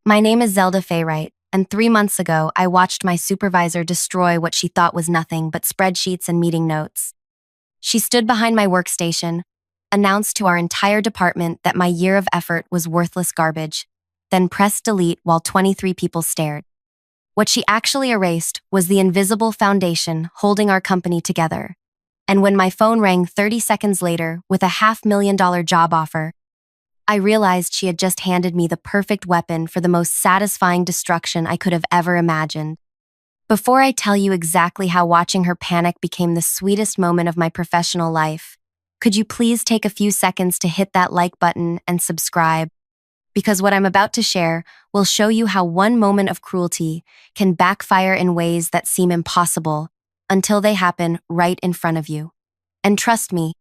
My name is Zelda Faywright, and 3 months ago, I watched my supervisor destroy what she thought was nothing but spreadsheets and meeting notes. She stood behind my workstation, announced to our entire department that my year of effort was worthless garbage, then pressed delete while 23 people stared. What she actually erased was the invisible foundation holding our company together. And when my phone rang 30 seconds later with a $500,000 job offer, I realized she had just handed me the perfect weapon for the most satisfying destruction I could have ever imagined. Before I tell you exactly how watching her panic became the sweetest moment of my professional life, could you please take a few seconds to hit that like button and subscribe? Because what I'm about to share will show you how one moment of cruelty can backfire in ways that seem impossible until they happen right in front of you. And trust me,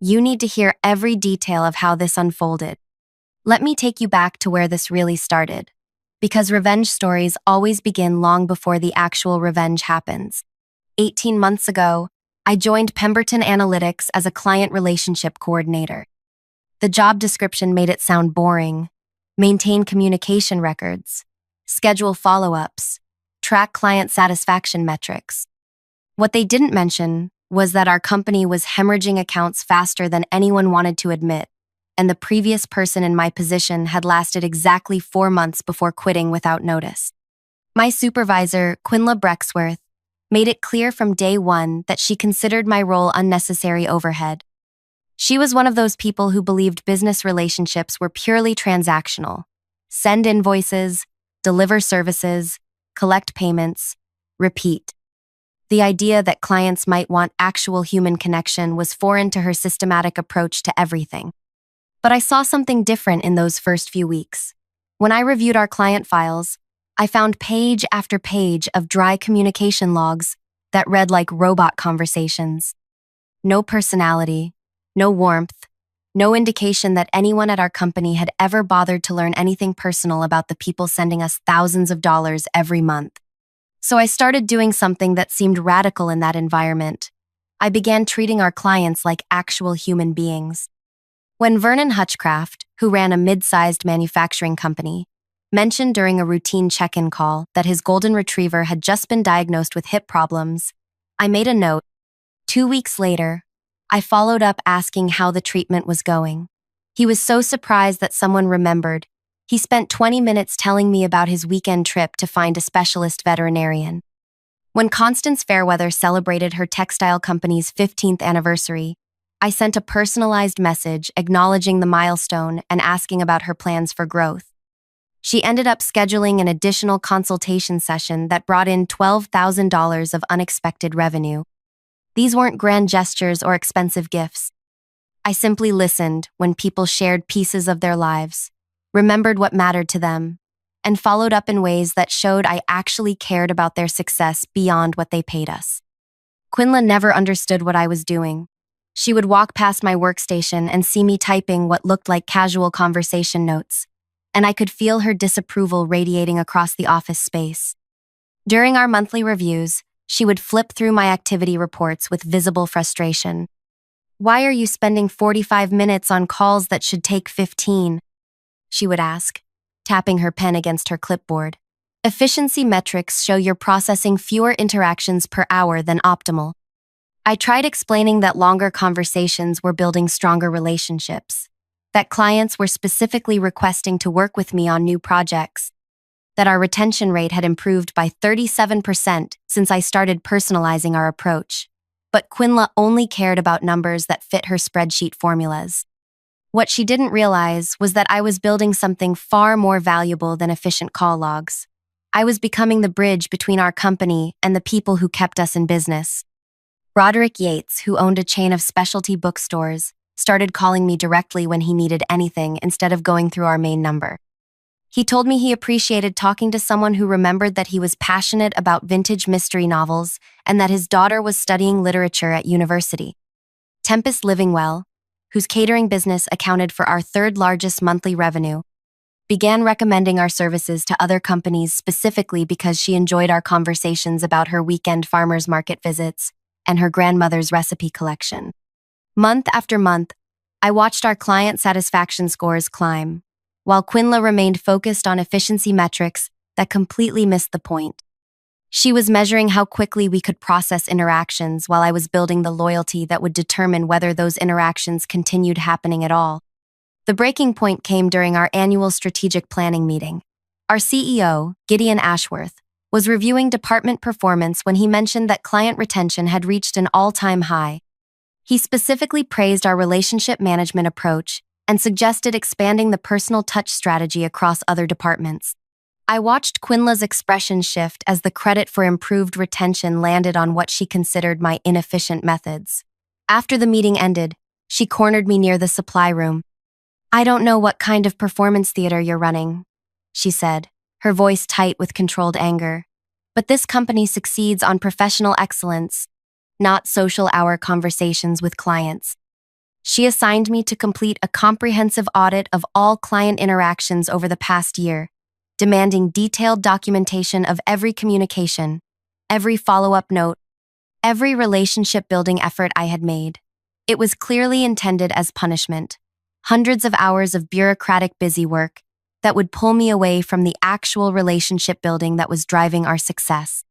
you need to hear every detail of how this unfolded. Let me take you back to where this really started, because revenge stories always begin long before the actual revenge happens. 18 months ago, I joined Pemberton Analytics as a client relationship coordinator. The job description made it sound boring: maintain communication records, schedule follow-ups, track client satisfaction metrics. What they didn't mention was that our company was hemorrhaging accounts faster than anyone wanted to admit, and the previous person in my position had lasted exactly 4 months before quitting without notice. My supervisor, Quinla Brexworth, made it clear from day one that she considered my role unnecessary overhead. She was one of those people who believed business relationships were purely transactional: send invoices, deliver services, collect payments, repeat. The idea that clients might want actual human connection was foreign to her systematic approach to everything. But I saw something different in those first few weeks. When I reviewed our client files, I found page after page of dry communication logs that read like robot conversations. No personality, no warmth, no indication that anyone at our company had ever bothered to learn anything personal about the people sending us thousands of dollars every month. So I started doing something that seemed radical in that environment. I began treating our clients like actual human beings. When Vernon Hutchcraft, who ran a mid-sized manufacturing company, mentioned during a routine check-in call that his golden retriever had just been diagnosed with hip problems, I made a note. 2 weeks later, I followed up asking how the treatment was going. He was so surprised that someone remembered. He spent 20 minutes telling me about his weekend trip to find a specialist veterinarian. When Constance Fairweather celebrated her textile company's 15th anniversary, I sent a personalized message acknowledging the milestone and asking about her plans for growth. She ended up scheduling an additional consultation session that brought in $12,000 of unexpected revenue. These weren't grand gestures or expensive gifts. I simply listened when people shared pieces of their lives, remembered what mattered to them, and followed up in ways that showed I actually cared about their success beyond what they paid us. Quinla never understood what I was doing. She would walk past my workstation and see me typing what looked like casual conversation notes, and I could feel her disapproval radiating across the office space. During our monthly reviews, she would flip through my activity reports with visible frustration. "Why are you spending 45 minutes on calls that should take 15?" she would ask, tapping her pen against her clipboard. "Efficiency metrics show you're processing fewer interactions per hour than optimal." I tried explaining that longer conversations were building stronger relationships, that clients were specifically requesting to work with me on new projects, that our retention rate had improved by 37% since I started personalizing our approach. But Quinla only cared about numbers that fit her spreadsheet formulas. What she didn't realize was that I was building something far more valuable than efficient call logs. I was becoming the bridge between our company and the people who kept us in business. Roderick Yates, who owned a chain of specialty bookstores, started calling me directly when he needed anything instead of going through our main number. He told me he appreciated talking to someone who remembered that he was passionate about vintage mystery novels and that his daughter was studying literature at university. Tempest Livingwell, whose catering business accounted for our third largest monthly revenue, began recommending our services to other companies specifically because she enjoyed our conversations about her weekend farmers market visits and her grandmother's recipe collection. Month after month, I watched our client satisfaction scores climb. while Quinla remained focused on efficiency metrics that completely missed the point. She was measuring how quickly we could process interactions while I was building the loyalty that would determine whether those interactions continued happening at all. The breaking point came during our annual strategic planning meeting. Our CEO, Gideon Ashworth, was reviewing department performance when he mentioned that client retention had reached an all-time high. He specifically praised our relationship management approach and suggested expanding the personal touch strategy across other departments. I watched Quinla's expression shift as the credit for improved retention landed on what she considered my inefficient methods. After the meeting ended, she cornered me near the supply room. "I don't know what kind of performance theater you're running," she said, her voice tight with controlled anger. "But this company succeeds on professional excellence, not social hour conversations with clients." She assigned me to complete a comprehensive audit of all client interactions over the past year, demanding detailed documentation of every communication, every follow-up note, every relationship-building effort I had made. It was clearly intended as punishment, hundreds of hours of bureaucratic busywork that would pull me away from the actual relationship building that was driving our success.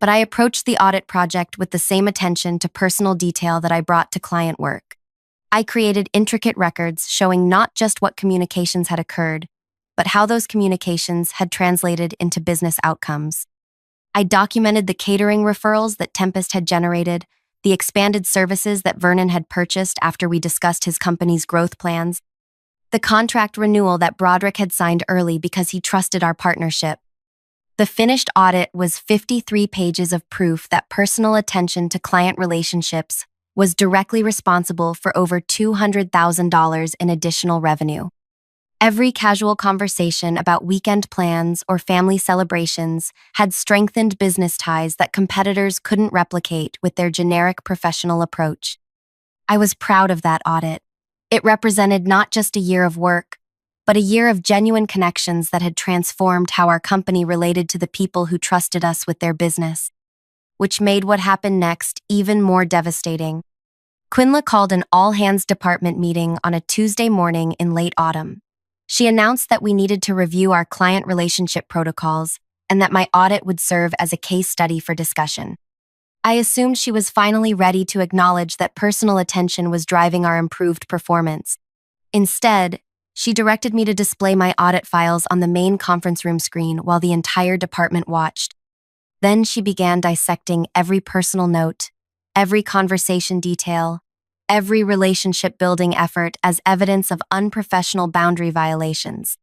But I approached the audit project with the same attention to personal detail that I brought to client work. I created intricate records showing not just what communications had occurred, but how those communications had translated into business outcomes. I documented the catering referrals that Tempest had generated, the expanded services that Vernon had purchased after we discussed his company's growth plans, the contract renewal that Broderick had signed early because he trusted our partnership. The finished audit was 53 pages of proof that personal attention to client relationships was directly responsible for over $200,000 in additional revenue. Every casual conversation about weekend plans or family celebrations had strengthened business ties that competitors couldn't replicate with their generic professional approach. I was proud of that audit. It represented not just a year of work, but a year of genuine connections that had transformed how our company related to the people who trusted us with their business, which made what happened next even more devastating. Quinla called an all-hands department meeting on a Tuesday morning in late autumn. She announced that we needed to review our client relationship protocols and that my audit would serve as a case study for discussion. I assumed she was finally ready to acknowledge that personal attention was driving our improved performance. Instead, she directed me to display my audit files on the main conference room screen while the entire department watched. Then she began dissecting every personal note, every conversation detail, every relationship-building effort as evidence of unprofessional boundary violations.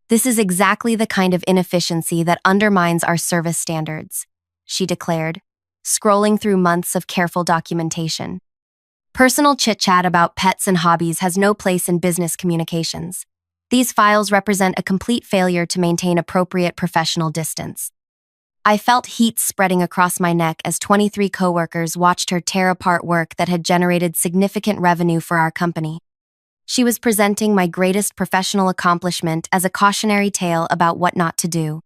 "This is exactly the kind of inefficiency that undermines our service standards," she declared, scrolling through months of careful documentation. "Personal chit-chat about pets and hobbies has no place in business communications. These files represent a complete failure to maintain appropriate professional distance." I felt heat spreading across my neck as 23 coworkers watched her tear apart work that had generated significant revenue for our company. She was presenting my greatest professional accomplishment as a cautionary tale about what not to do.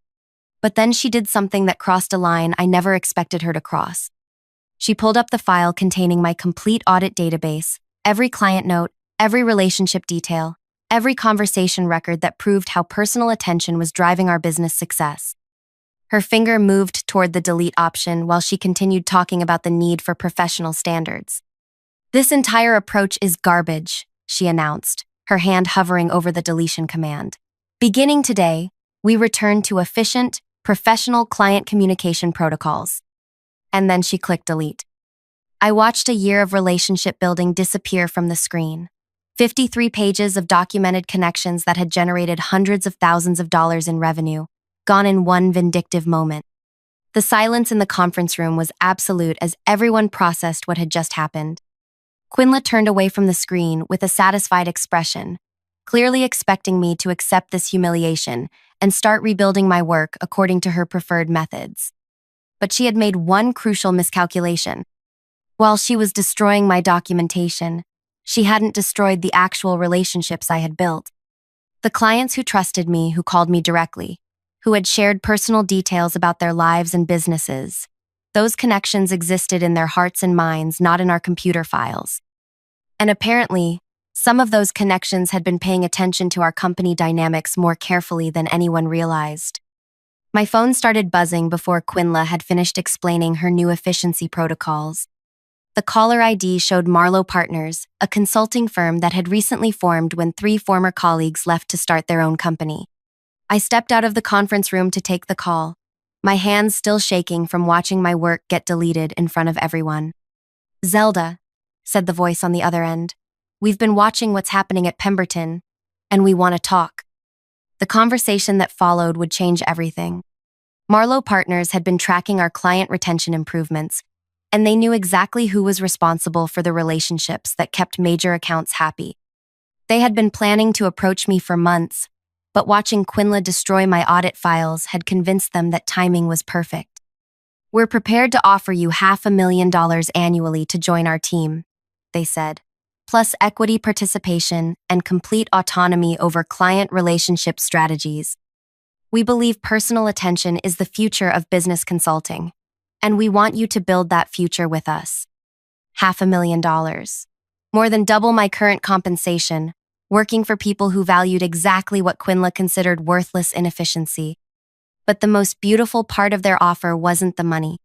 But then she did something that crossed a line I never expected her to cross. She pulled up the file containing my complete audit database, every client note, every relationship detail, every conversation record that proved how personal attention was driving our business success. Her finger moved toward the delete option while she continued talking about the need for professional standards. "This entire approach is garbage," she announced, her hand hovering over the deletion command. "Beginning today, we return to efficient, professional client communication protocols." And then she clicked delete. I watched a year of relationship building disappear from the screen. 53 pages of documented connections that had generated hundreds of thousands of dollars in revenue, gone in one vindictive moment. The silence in the conference room was absolute as everyone processed what had just happened. Quinla turned away from the screen with a satisfied expression, clearly expecting me to accept this humiliation and start rebuilding my work according to her preferred methods. But she had made one crucial miscalculation. While she was destroying my documentation, she hadn't destroyed the actual relationships I had built. The clients who trusted me, who called me directly, who had shared personal details about their lives and businesses. Those connections existed in their hearts and minds, not in our computer files. And apparently, Some of those connections had been paying attention to our company dynamics more carefully than anyone realized. My phone started buzzing before Quinla had finished explaining her new efficiency protocols. The caller ID showed Marlowe Partners, a consulting firm that had recently formed when 3 former colleagues left to start their own company. I stepped out of the conference room to take the call, my hands still shaking from watching my work get deleted in front of everyone. "Zelda," said the voice on the other end, "we've been watching what's happening at Pemberton, and we want to talk." The conversation that followed would change everything. Marlowe Partners had been tracking our client retention improvements, and they knew exactly who was responsible for the relationships that kept major accounts happy. They had been planning to approach me for months, but watching Quinla destroy my audit files had convinced them that timing was perfect. "We're prepared to offer you $500,000 annually to join our team," they said, "plus equity participation and complete autonomy over client relationship strategies. We believe personal attention is the future of business consulting, and we want you to build that future with us." $500,000. More than double my current compensation, working for people who valued exactly what Quinla considered worthless inefficiency. But the most beautiful part of their offer wasn't the money.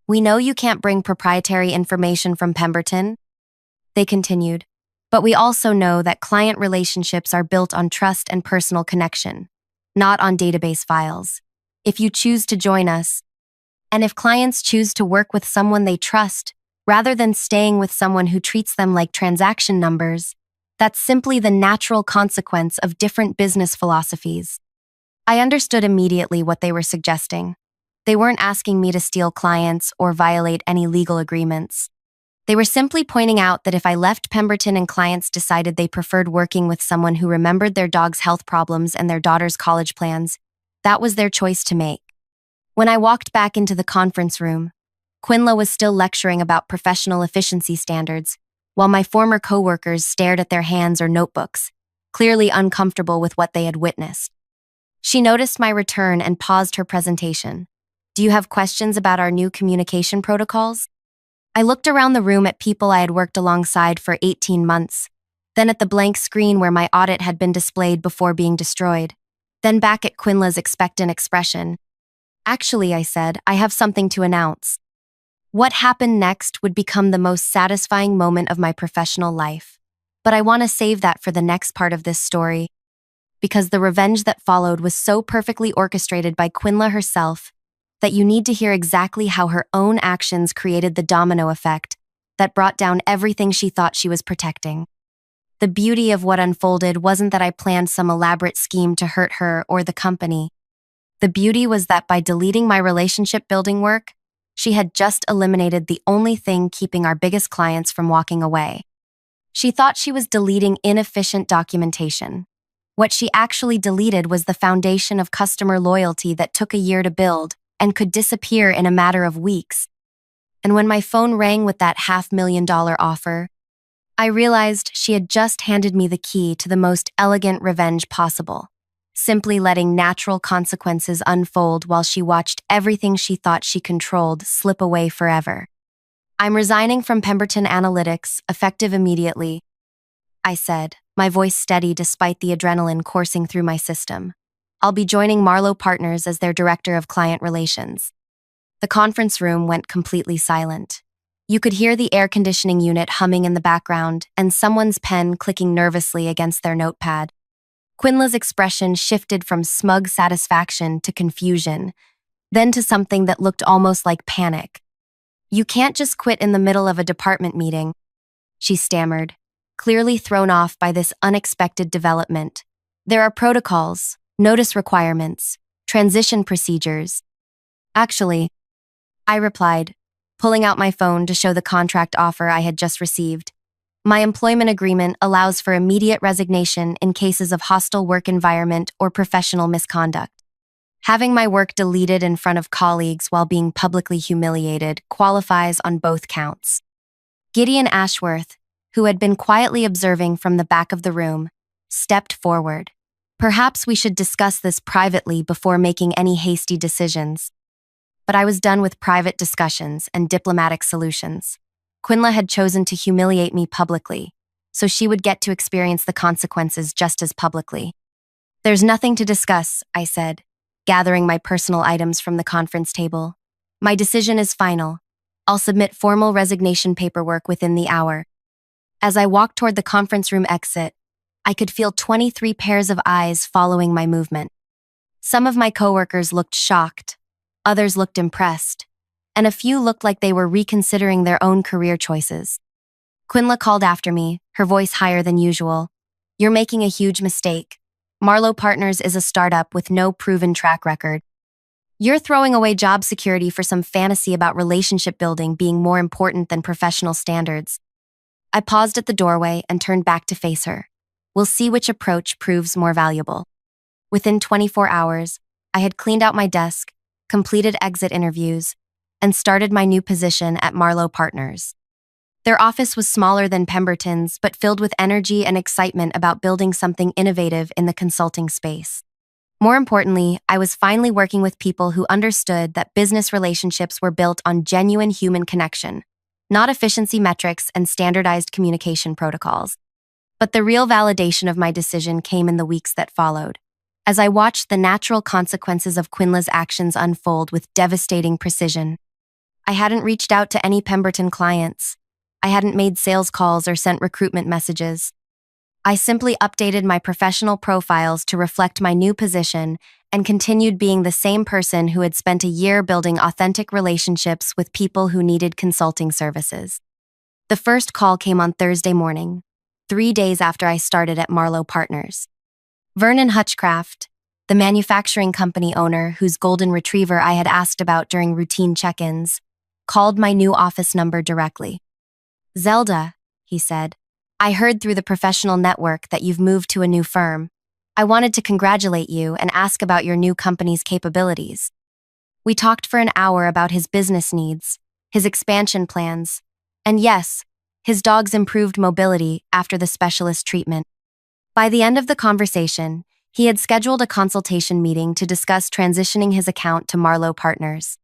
"We know you can't bring proprietary information from Pemberton," they continued, "but we also know that client relationships are built on trust and personal connection, not on database files. If you choose to join us, and if clients choose to work with someone they trust, rather than staying with someone who treats them like transaction numbers, that's simply the natural consequence of different business philosophies." I understood immediately what they were suggesting. They weren't asking me to steal clients or violate any legal agreements. They were simply pointing out that if I left Pemberton and clients decided they preferred working with someone who remembered their dog's health problems and their daughter's college plans, that was their choice to make. When I walked back into the conference room, Quinla was still lecturing about professional efficiency standards, while my former coworkers stared at their hands or notebooks, clearly uncomfortable with what they had witnessed. She noticed my return and paused her presentation. "Do you have questions about our new communication protocols?" I looked around the room at people I had worked alongside for 18 months, then at the blank screen where my audit had been displayed before being destroyed, then back at Quinla's expectant expression. "Actually," I said, "I have something to announce." What happened next would become the most satisfying moment of my professional life, but I want to save that for the next part of this story, because the revenge that followed was so perfectly orchestrated by Quinla herself that you need to hear exactly how her own actions created the domino effect that brought down everything she thought she was protecting. The beauty of what unfolded wasn't that I planned some elaborate scheme to hurt her or the company. The beauty was that by deleting my relationship-building work, she had just eliminated the only thing keeping our biggest clients from walking away. She thought she was deleting inefficient documentation. What she actually deleted was the foundation of customer loyalty that took a year to build and could disappear in a matter of weeks. And when my phone rang with that $500,000 offer, I realized she had just handed me the key to the most elegant revenge possible, simply letting natural consequences unfold while she watched everything she thought she controlled slip away forever. "I'm resigning from Pemberton Analytics, effective immediately," I said, my voice steady despite the adrenaline coursing through my system. "I'll be joining Marlowe Partners as their Director of Client Relations." The conference room went completely silent. You could hear the air conditioning unit humming in the background and someone's pen clicking nervously against their notepad. Quinla's expression shifted from smug satisfaction to confusion, then to something that looked almost like panic. "You can't just quit in the middle of a department meeting," she stammered, clearly thrown off by this unexpected development. "There are protocols, notice requirements, transition procedures." "Actually," I replied, pulling out my phone to show the contract offer I had just received, "my employment agreement allows for immediate resignation in cases of hostile work environment or professional misconduct. Having my work deleted in front of colleagues while being publicly humiliated qualifies on both counts." Gideon Ashworth, who had been quietly observing from the back of the room, stepped forward. "Perhaps we should discuss this privately before making any hasty decisions." But I was done with private discussions and diplomatic solutions. Quinla had chosen to humiliate me publicly, so she would get to experience the consequences just as publicly. There's nothing to discuss, I said, gathering my personal items from the conference table. My decision is final. I'll submit formal resignation paperwork within the hour. As I walked toward the conference room exit, I could feel 23 pairs of eyes following my movement. Some of my coworkers looked shocked, others looked impressed, and a few looked like they were reconsidering their own career choices. Quinla called after me, her voice higher than usual. "You're making a huge mistake. Marlowe Partners is a startup with no proven track record. You're throwing away job security for some fantasy about relationship building being more important than professional standards." I paused at the doorway and turned back to face her. We'll see which approach proves more valuable. Within 24 hours, I had cleaned out my desk, completed exit interviews, and started my new position at Marlowe Partners. Their office was smaller than Pemberton's, but filled with energy and excitement about building something innovative in the consulting space. More importantly, I was finally working with people who understood that business relationships were built on genuine human connection, not efficiency metrics and standardized communication protocols. But the real validation of my decision came in the weeks that followed, as I watched the natural consequences of Quinla's actions unfold with devastating precision. I hadn't reached out to any Pemberton clients. I hadn't made sales calls or sent recruitment messages. I simply updated my professional profiles to reflect my new position and continued being the same person who had spent a year building authentic relationships with people who needed consulting services. The first call came on Thursday morning, 3 days after I started at Marlowe Partners. Vernon Hutchcraft, the manufacturing company owner whose golden retriever I had asked about during routine check-ins, called my new office number directly. "Zelda," he said, "I heard through the professional network that you've moved to a new firm. I wanted to congratulate you and ask about your new company's capabilities." We talked for an hour about his business needs, his expansion plans, and yes, his dog's improved mobility after the specialist treatment. By the end of the conversation, he had scheduled a consultation meeting to discuss transitioning his account to Marlowe Partners.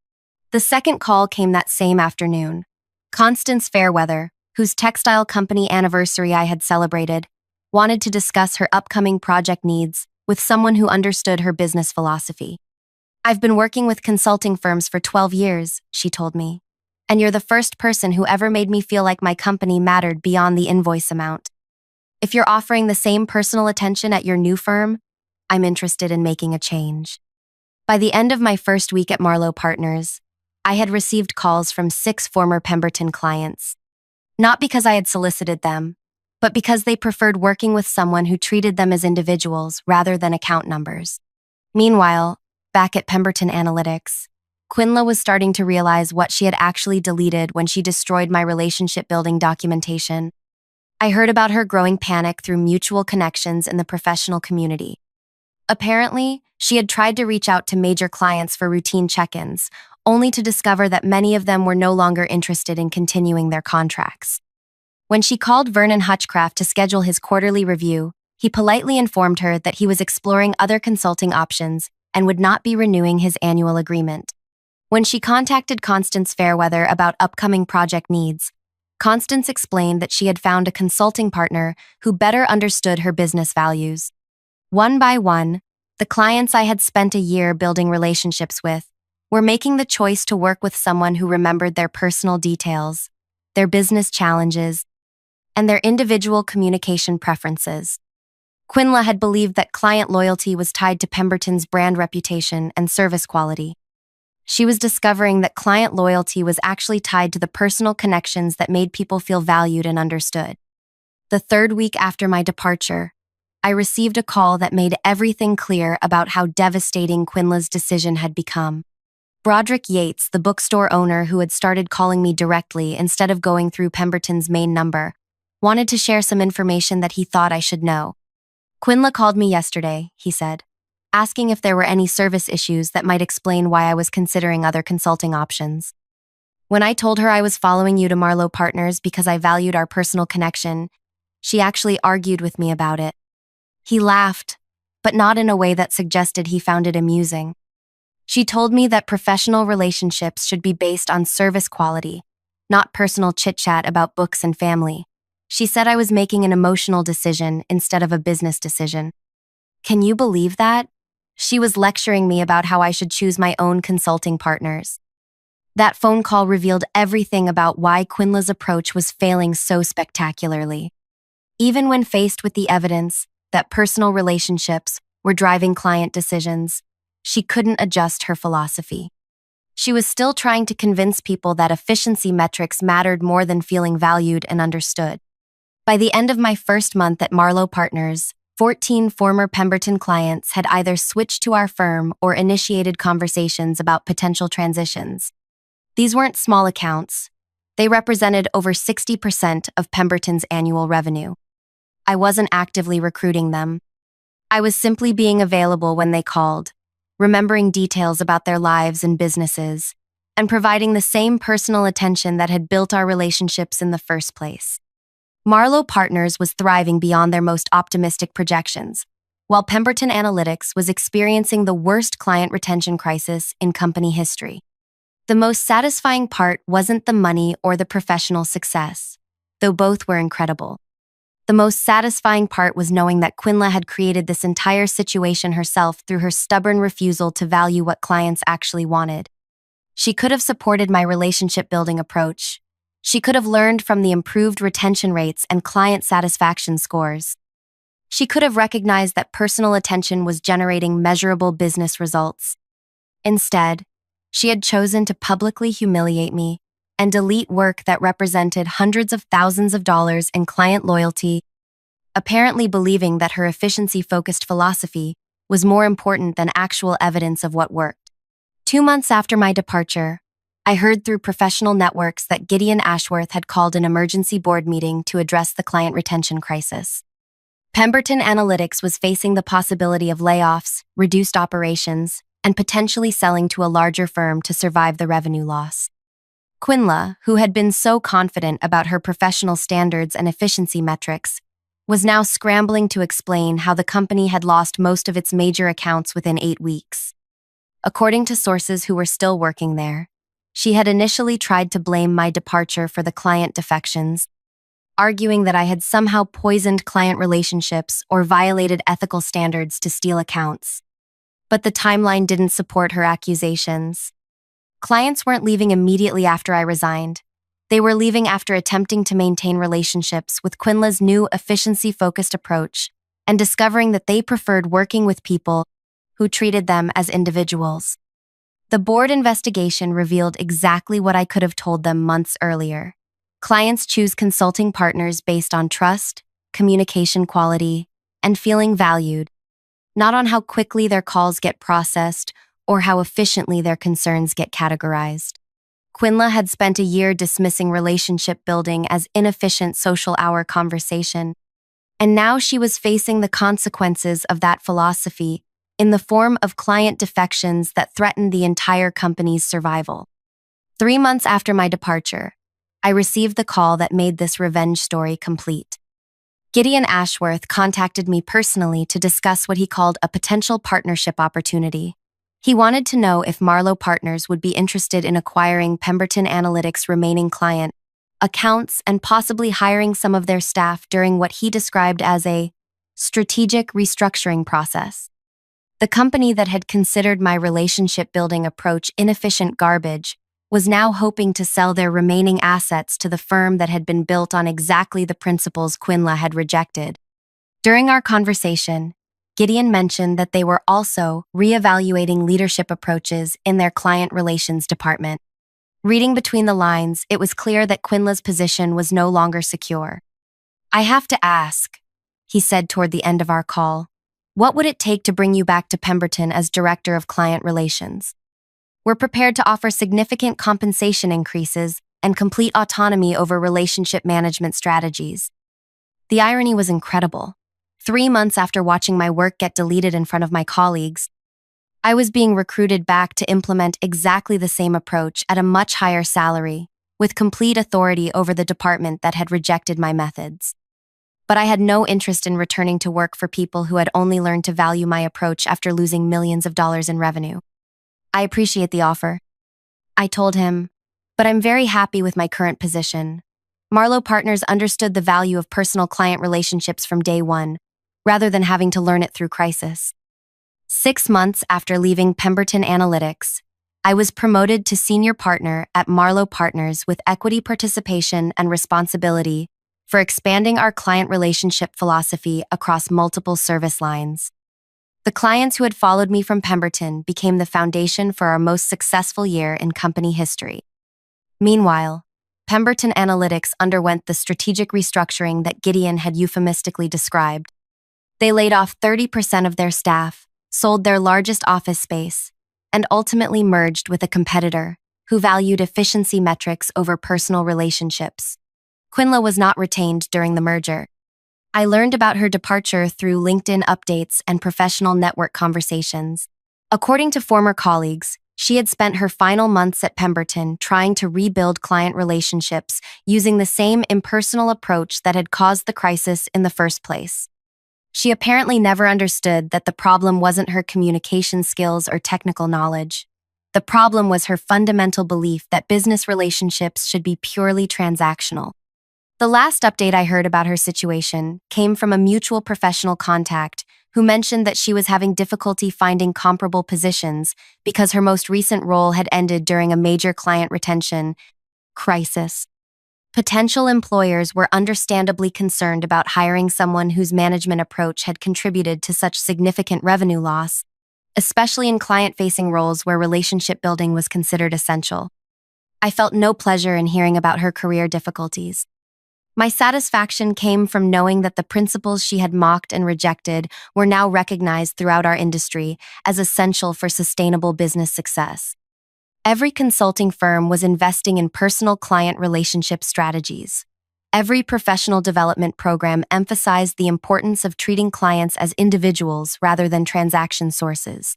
The second call came that same afternoon. Constance Fairweather, whose textile company anniversary I had celebrated, wanted to discuss her upcoming project needs with someone who understood her business philosophy. "I've been working with consulting firms for 12 years, she told me, "and you're the first person who ever made me feel like my company mattered beyond the invoice amount. If you're offering the same personal attention at your new firm, I'm interested in making a change." By the end of my first week at Marlowe Partners, I had received calls from 6 former Pemberton clients. Not because I had solicited them, but because they preferred working with someone who treated them as individuals rather than account numbers. Meanwhile, back at Pemberton Analytics, Quinla was starting to realize what she had actually deleted when she destroyed my relationship-building documentation. I heard about her growing panic through mutual connections in the professional community. Apparently, she had tried to reach out to major clients for routine check-ins, only to discover that many of them were no longer interested in continuing their contracts. When she called Vernon Hutchcraft to schedule his quarterly review, he politely informed her that he was exploring other consulting options and would not be renewing his annual agreement. When she contacted Constance Fairweather about upcoming project needs, Constance explained that she had found a consulting partner who better understood her business values. One by one, the clients I had spent a year building relationships with were making the choice to work with someone who remembered their personal details, their business challenges, and their individual communication preferences. Quinla had believed that client loyalty was tied to Pemberton's brand reputation and service quality. She was discovering that client loyalty was actually tied to the personal connections that made people feel valued and understood. The third week after my departure, I received a call that made everything clear about how devastating Quinla's decision had become. Broderick Yates, the bookstore owner who had started calling me directly instead of going through Pemberton's main number, wanted to share some information that he thought I should know. "Quinla called me yesterday," he said, asking if there were any service issues that might explain why I was considering other consulting options. "When I told her I was following you to Marlowe Partners because I valued our personal connection, she actually argued with me about it." He laughed, but not in a way that suggested he found it amusing. "She told me that professional relationships should be based on service quality, not personal chit-chat about books and family. She said I was making an emotional decision instead of a business decision. Can you believe that? She was lecturing me about how I should choose my own consulting partners. That phone call revealed everything about why Quinla's approach was failing so spectacularly. Even when faced with the evidence that personal relationships were driving client decisions, she couldn't adjust her philosophy. She was still trying to convince people that efficiency metrics mattered more than feeling valued and understood. By the end of my first month at Marlowe Partners, 14 former Pemberton clients had either switched to our firm or initiated conversations about potential transitions. These weren't small accounts. They represented over 60% of Pemberton's annual revenue. I wasn't actively recruiting them. I was simply being available when they called, remembering details about their lives and businesses, and providing the same personal attention that had built our relationships in the first place. Marlowe Partners was thriving beyond their most optimistic projections, while Pemberton Analytics was experiencing the worst client retention crisis in company history. The most satisfying part wasn't the money or the professional success, though both were incredible. The most satisfying part was knowing that Quinla had created this entire situation herself through her stubborn refusal to value what clients actually wanted. She could have supported my relationship-building approach. She could have learned from the improved retention rates and client satisfaction scores. She could have recognized that personal attention was generating measurable business results. Instead, she had chosen to publicly humiliate me and delete work that represented hundreds of thousands of dollars in client loyalty, apparently believing that her efficiency-focused philosophy was more important than actual evidence of what worked. 2 months after my departure, I heard through professional networks that Gideon Ashworth had called an emergency board meeting to address the client retention crisis. Pemberton Analytics was facing the possibility of layoffs, reduced operations, and potentially selling to a larger firm to survive the revenue loss. Quinla, who had been so confident about her professional standards and efficiency metrics, was now scrambling to explain how the company had lost most of its major accounts within 8 weeks. According to sources who were still working there, she had initially tried to blame my departure for the client defections, arguing that I had somehow poisoned client relationships or violated ethical standards to steal accounts. But the timeline didn't support her accusations. Clients weren't leaving immediately after I resigned. They were leaving after attempting to maintain relationships with Quinla's new efficiency-focused approach and discovering that they preferred working with people who treated them as individuals. The board investigation revealed exactly what I could have told them months earlier. Clients choose consulting partners based on trust, communication quality, and feeling valued, not on how quickly their calls get processed or how efficiently their concerns get categorized. Quinla had spent a year dismissing relationship building as inefficient social hour conversation, and now she was facing the consequences of that philosophy in the form of client defections that threatened the entire company's survival. 3 months after my departure, I received the call that made this revenge story complete. Gideon Ashworth contacted me personally to discuss what he called a potential partnership opportunity. He wanted to know if Marlowe Partners would be interested in acquiring Pemberton Analytics' remaining client accounts and possibly hiring some of their staff during what he described as a strategic restructuring process. The company that had considered my relationship-building approach inefficient garbage was now hoping to sell their remaining assets to the firm that had been built on exactly the principles Quinla had rejected. During our conversation, Gideon mentioned that they were also reevaluating leadership approaches in their client relations department. Reading between the lines, it was clear that Quinla's position was no longer secure. "I have to ask," he said toward the end of our call, "what would it take to bring you back to Pemberton as Director of Client Relations? We're prepared to offer significant compensation increases and complete autonomy over relationship management strategies." The irony was incredible. 3 months after watching my work get deleted in front of my colleagues, I was being recruited back to implement exactly the same approach at a much higher salary, with complete authority over the department that had rejected my methods. But I had no interest in returning to work for people who had only learned to value my approach after losing millions of dollars in revenue. "I appreciate the offer," I told him, "but I'm very happy with my current position. Marlowe Partners understood the value of personal client relationships from day one, rather than having to learn it through crisis. 6 months after leaving Pemberton Analytics, I was promoted to senior partner at Marlowe Partners with equity participation and responsibility for expanding our client relationship philosophy across multiple service lines. The clients who had followed me from Pemberton became the foundation for our most successful year in company history. Meanwhile, Pemberton Analytics underwent the strategic restructuring that Gideon had euphemistically described. They laid off 30% of their staff, sold their largest office space, and ultimately merged with a competitor who valued efficiency metrics over personal relationships. Quinla was not retained during the merger. I learned about her departure through LinkedIn updates and professional network conversations. According to former colleagues, she had spent her final months at Pemberton trying to rebuild client relationships using the same impersonal approach that had caused the crisis in the first place. She apparently never understood that the problem wasn't her communication skills or technical knowledge. The problem was her fundamental belief that business relationships should be purely transactional. The last update I heard about her situation came from a mutual professional contact who mentioned that she was having difficulty finding comparable positions because her most recent role had ended during a major client retention crisis. Potential employers were understandably concerned about hiring someone whose management approach had contributed to such significant revenue loss, especially in client-facing roles where relationship building was considered essential. I felt no pleasure in hearing about her career difficulties. My satisfaction came from knowing that the principles she had mocked and rejected were now recognized throughout our industry as essential for sustainable business success. Every consulting firm was investing in personal client relationship strategies. Every professional development program emphasized the importance of treating clients as individuals rather than transaction sources.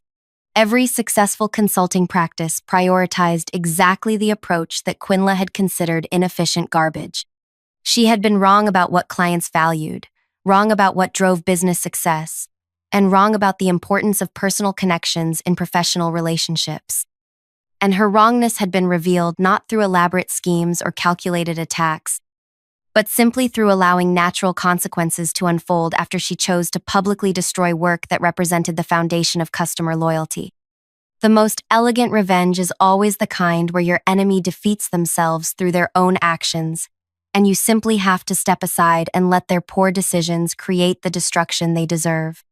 Every successful consulting practice prioritized exactly the approach that Quinla had considered inefficient garbage. She had been wrong about what clients valued, wrong about what drove business success, and wrong about the importance of personal connections in professional relationships. And her wrongness had been revealed not through elaborate schemes or calculated attacks, but simply through allowing natural consequences to unfold after she chose to publicly destroy work that represented the foundation of customer loyalty. The most elegant revenge is always the kind where your enemy defeats themselves through their own actions, and you simply have to step aside and let their poor decisions create the destruction they deserve.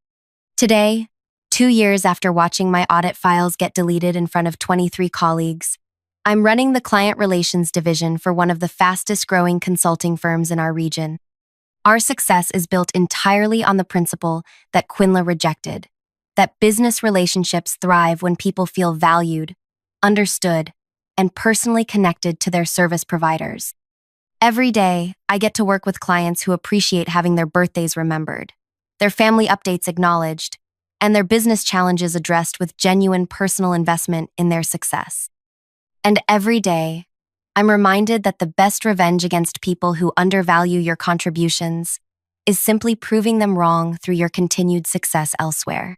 Today, 2 years after watching my audit files get deleted in front of 23 colleagues, I'm running the client relations division for one of the fastest-growing consulting firms in our region. Our success is built entirely on the principle that Quinla rejected, that business relationships thrive when people feel valued, understood, and personally connected to their service providers. Every day, I get to work with clients who appreciate having their birthdays remembered, their family updates acknowledged, and their business challenges addressed with genuine personal investment in their success. And every day, I'm reminded that the best revenge against people who undervalue your contributions is simply proving them wrong through your continued success elsewhere.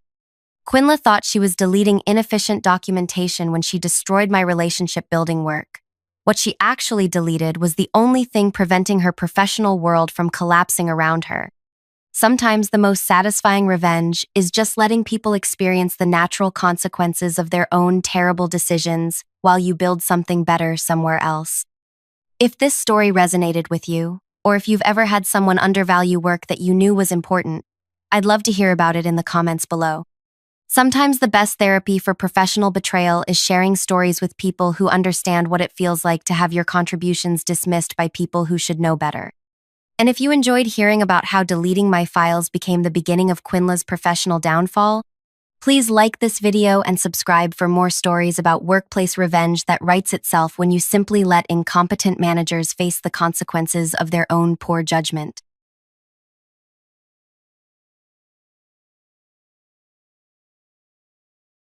Quinla thought she was deleting inefficient documentation when she destroyed my relationship building work. What she actually deleted was the only thing preventing her professional world from collapsing around her. Sometimes the most satisfying revenge is just letting people experience the natural consequences of their own terrible decisions while you build something better somewhere else. If this story resonated with you, or if you've ever had someone undervalue work that you knew was important, I'd love to hear about it in the comments below. Sometimes the best therapy for professional betrayal is sharing stories with people who understand what it feels like to have your contributions dismissed by people who should know better. And if you enjoyed hearing about how deleting my files became the beginning of Quinla's professional downfall, please like this video and subscribe for more stories about workplace revenge that writes itself when you simply let incompetent managers face the consequences of their own poor judgment.